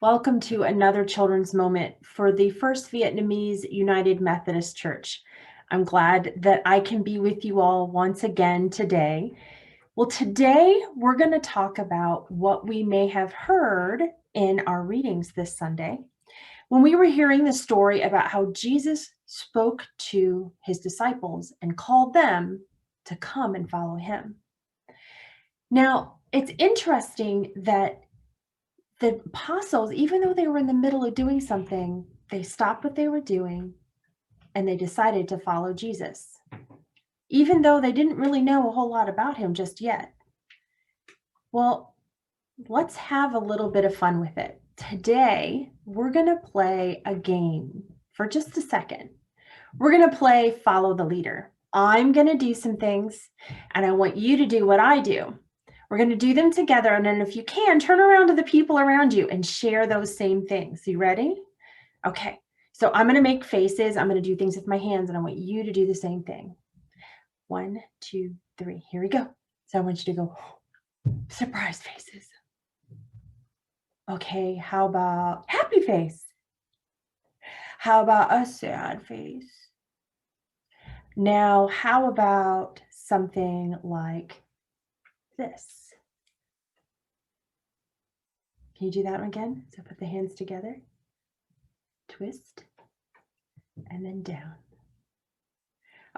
Welcome to another children's moment for the First Vietnamese United Methodist Church. I'm glad that I can be with you all once again today. Well, today we're going to talk about what we may have heard in our readings this Sunday when we were hearing the story about how Jesus spoke to his disciples and called them to come and follow him. Now, it's interesting that the apostles, even though they were in the middle of doing something, they stopped what they were doing and they decided to follow Jesus, even though they didn't really know a whole lot about him just yet. Well, let's have a little bit of fun with it. Today, we're going to play a game for just a second. We're going to play Follow the Leader. I'm going to do some things, and I want you to do what I do. We're going to do them together, and then if you can, turn around to the people around you and share those same things. You ready? Okay, so I'm going to make faces. I'm going to do things with my hands, and I want you to do the same thing. 1, 2, 3. Here we go. So I want you to go, surprise faces. Okay, how about happy face? How about a sad face? Now, how about something like this? Can you do that one again? So put the hands together, twist, and then down.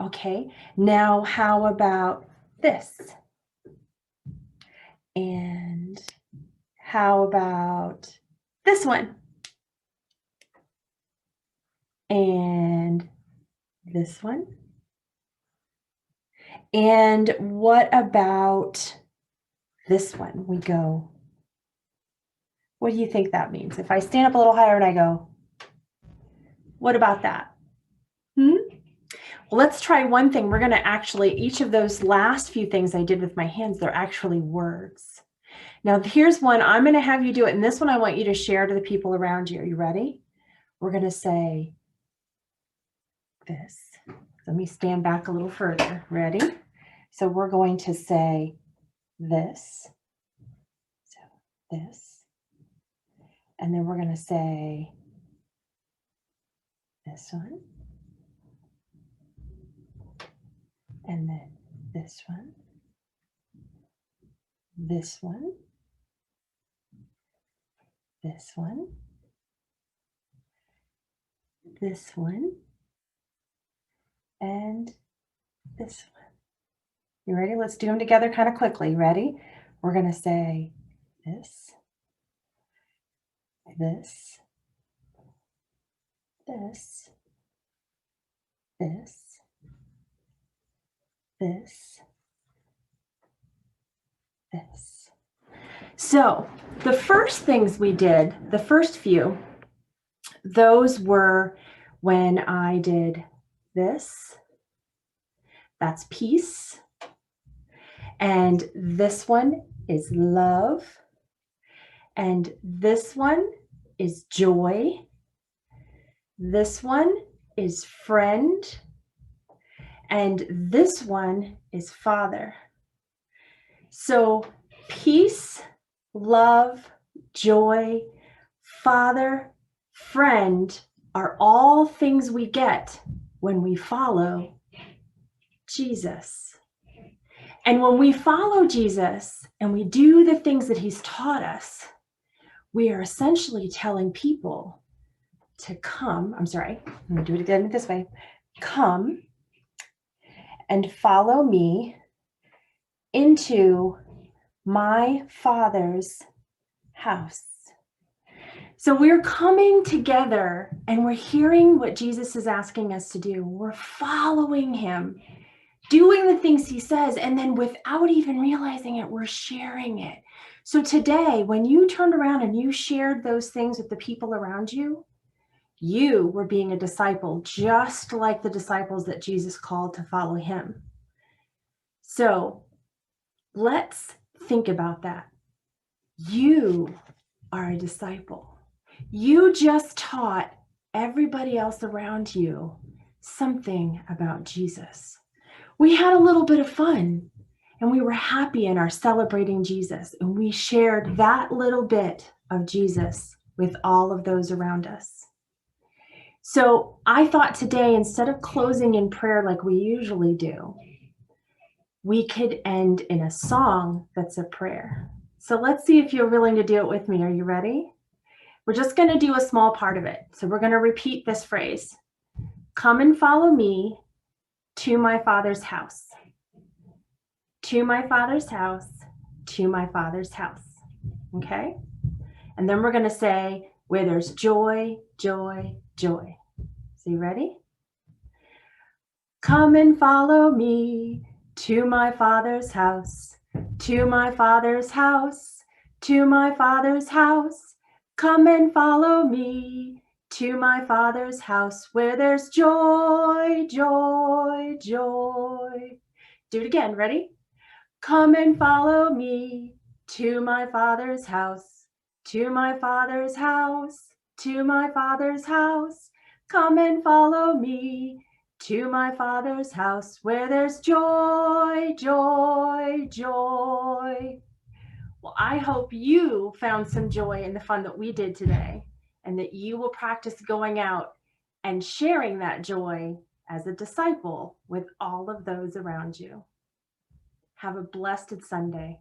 Okay, now how about this? And how about this one? And this one? And what about this one? We go, what do you think that means? If I stand up a little higher and I go, what about that? Well, let's try one thing. We're going to actually, each of those last few things I did with my hands, they're actually words. Now, here's one. I'm going to have you do it. And this one I want you to share to the people around you. Are you ready? We're going to say this. Let me stand back a little further. Ready? So we're going to say this. So this. And then we're going to say this one. And then this one. This one. This one. This one. And this one. You ready? Let's do them together kind of quickly. Ready? We're going to say this. This, this, this, this, this. So the first things we did, the first few, those were when I did this. That's peace. And this one is love. And this one is joy. This one is friend. And this one is Father. So peace, love, joy, Father, friend are all things we get when we follow Jesus. And when we follow Jesus and we do the things that he's taught us, we are essentially telling people to come. I'm sorry, I'm going to do it again this way. Come and follow me into my Father's house. So we're coming together and we're hearing what Jesus is asking us to do. We're following him, doing the things he says, and then without even realizing it, we're sharing it. So today, when you turned around and you shared those things with the people around you, you were being a disciple, just like the disciples that Jesus called to follow him. So let's think about that. You are a disciple. You just taught everybody else around you something about Jesus. We had a little bit of fun and we were happy in our celebrating Jesus, and we shared that little bit of Jesus with all of those around us. So I thought today, instead of closing in prayer like we usually do, we could end in a song that's a prayer. So let's see if you're willing to do it with me. Are you ready? We're just going to do a small part of it. So we're going to repeat this phrase. Come and follow me to my Father's house. To my Father's house. To my Father's house. Okay? And then we're going to say, where there's joy, joy, joy. So you ready? Come and follow me to my Father's house, to my Father's house, to my Father's house. Come and follow me to my Father's house where there's joy, joy, joy. Do it again. Ready? Come and follow me to my Father's house, to my Father's house, to my Father's house. Come and follow me to my Father's house where there's joy, joy, joy. Well, I hope you found some joy in the fun that we did today, and that you will practice going out and sharing that joy as a disciple with all of those around you. Have a blessed Sunday.